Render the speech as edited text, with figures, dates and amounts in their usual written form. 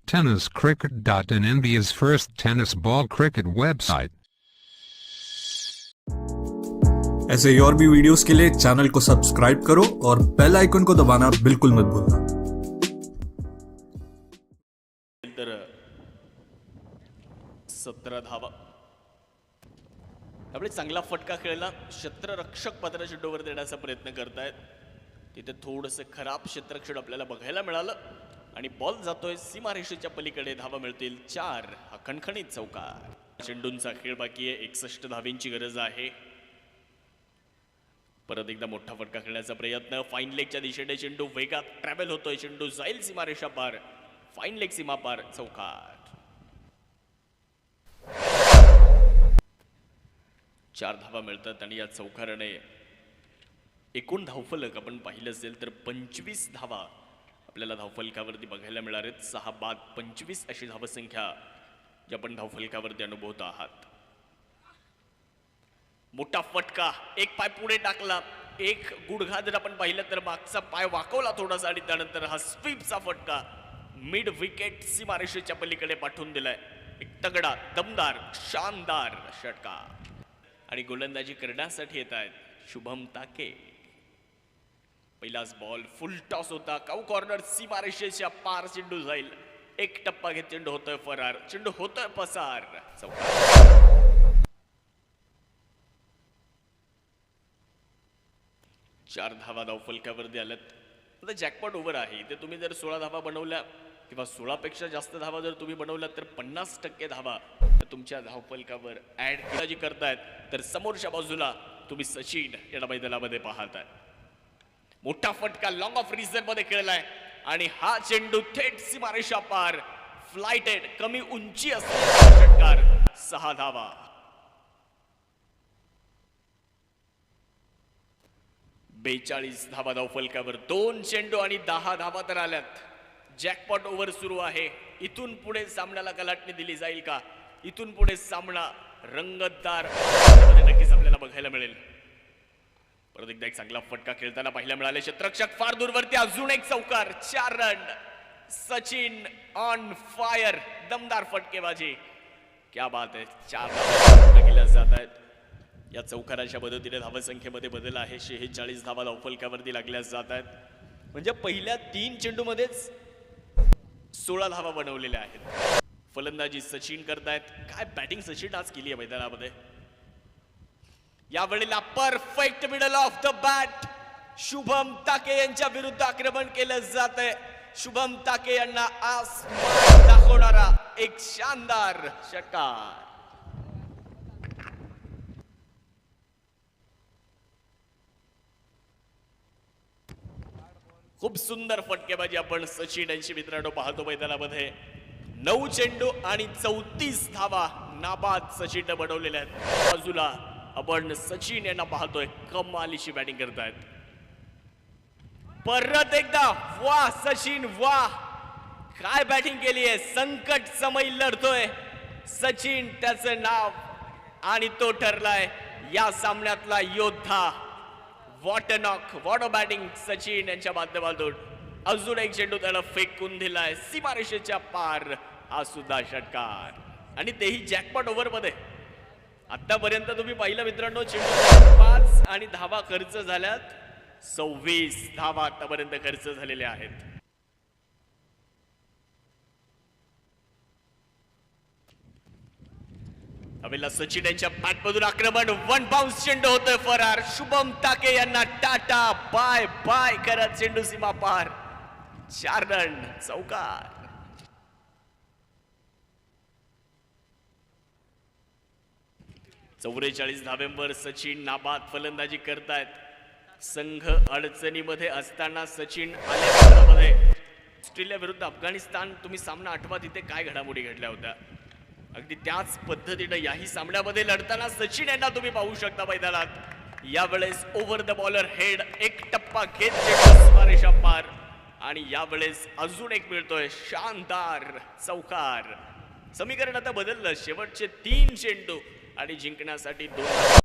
tenniscricket.in, India's first tennis ball cricket website. ऐसे ही और भी वीडियोस के लिए चैनल को सब्सक्राइब करो और बेल आइकन को दबाना बिल्कुल मत भूलना। तर 17 धावा आपले चांगला फटका खेळला, क्षेत्ररक्षक पात्र चेंडूवर देण्याचा प्रयत्न करतायत। तिथे थोडंसं खराब क्षेत्ररक्षण आपल्याला बघायला मिळालं आणि बॉल जातोय सीमारेषेच्या पलीकडे। धावा मिळतील 4। हा खणखणीत चौकार। चेंडूंचा खेळ बाकी आहे, 61 धावांची गरज आहे। परत एकदा मोठा फटका खेळण्याचा प्रयत्न, फाईन लेगच्या दिशेने चेंडू वेगात ट्रॅव्हल होतोय, चेंडू जाईल सीमारेषा पार, फाईन लेग सीमा पार, चौकार। 4 धावा मिळतात आणि या चौकाराने एकूण धावफलक आपण पाहिलं असेल तर 25 धावा आपल्याला धावफलकावरती बघायला मिळणार आहेत। 6 बाद 25 अशी धावसंख्या जी आपण धावफलकावरती अनुभवत आहात। मोठा फटका, एक पाय पुढे टाकला, एक गुडघा जर आपण पाहिलं तर मागचा पाय वाकवला थोडासा आणि त्यानंतर हा स्वीपचा फटका मिड विकेट सीमारेषेच्या पलीकडे पाठवून दिलाय। एक तगडा, दमदार, शानदार षटका आणि गोलंदाजी करण्यासाठी येत आहेत शुभम ताके। पहिलाच बॉल फुल टॉस होता, काऊ कॉर्नर सीमारेषेच्या पार चेंडू जाईल, एक टप्पा घेत चेंडू होतोय फरार, चेंडू होतोय पसार, चौकार। 4 धावा धावफलकावरती आल्यात। आता जॅकपॉट ओव्हर आहे, इथे तुम्ही जर 16 धावा बनवल्या किंवा 16 पेक्षा जास्त धावा जर तुम्ही बनवल्या तर 50% धावा तुमच्या धावफलकावर ऍड जी करतायत। तर समोरच्या बाजूला तुम्ही सचिन या मैदानामध्ये पाहताय। मोठा फटका लॉंग ऑफ रिझन मध्ये खेळलाय आणि हा चेंडू थेट सीमारेषा पार, फ्लाइटेड, कमी उंची असलेला षटकार, 6 धावा। बेचाळीस धावा धावफलकावर, 2 चेंडू आणि 10 धावा तर आल्यात। जॅकपॉट ओव्हर सुरू आहे, इथून पुढे सामन्याला कलाटणी दिली जाईल का? इथून पुढे सामना रंगतदार नक्कीच आपल्याला बघायला मिळेल। परत एकदा एक चांगला फटका खेळताना पाहायला मिळाले, क्षेत्ररक्षक फार दूरवरती, अजून एक चौकार, 4 रन। सचिन ऑन फायर, दमदार फटकेबाजी, क्या बात आहे। 4 धावा केल्या जात आहेत। या चौकाराच्या मदतीने धावसंख्येमध्ये बदल आहे, 46 धावा धावफलकावरती लागल्या जात आहेत। म्हणजे पहिल्या 3 चेंडूमध्येच 16 धावा बनवलेल्या आहेत। फलंदाजी सचिन करतायत, काय बॅटिंग सचिन आज केली आहे मैदानामध्ये। यावेळेला perfect middle of the bat Shubham ताके यांच्या विरुद्ध आक्रमण केलं जात आहे। शुभम ताके यांना आसमान दाखवणारा एक शानदार षटकार। खूप सुंदर फटकेबाजी आपण सचिन यांची मित्रांनो पाहतो मैदानामध्ये। 9 चेंडू आणि 34 धावा नाबाद सचिनने बनवलेल्या आहेत। बाजूला आपण सचिन यांना पाहतोय, कमालीची बॅटिंग करतायत। परत एकदा वाह सचिन वाह, काय बॅटिंग केली आहे। संकट समय लढतोय सचिन, त्याचं नाव आणि तो ठरलाय या सामन्यातला योद्धा। What a knock, what a batting Sachin यांच्या माध्यमातून। अजून एक चेंडू त्याला फेकून दिलाय सीमारेषेच्या पार, हा सुद्धा षटकार आणि तेही जॅकपॉट ओव्हर मध्ये। आतापर्यंत तुम्ही पाहिलं मित्रांनो, चेंडू 5 आणि धावा खर्च झाल्यात, 26 धावा आतापर्यंत खर्च झालेल्या आहेत। हवेला सचिन यांच्या बॅटमधून आक्रमण, 1 बाउन्स चेंडू होतोय फरार। शुभम ताके यांना टाटा बाय बाय करत चेंडू सीमा पार, 4 रन, चौकार। चौवेचाळीस धाव्यांवर सचिन नाबाद फलंदाजी करतायत। संघ अडचणीमध्ये असताना सचिन आले। ऑस्ट्रेलिया विरुद्ध अफगाणिस्तान तुम्ही सामना आठवा, तिथे काय घडामोडी घडल्या होत्या, अगदी त्याच पद्धतीने याही सामन्यामध्ये लढताना सचिन यांना तुम्ही पाहू शकता मैदानात। यावेळेस ओव्हर द बॉलर हेड, एक टप्पा घेत सीमारेषा पार आणि यावेळेस अजून एक मिळतोय, शानदार चौकार। समीकरण आता बदललं, शेवटचे 3 चेंडू आणि जिंकण्यासाठी 2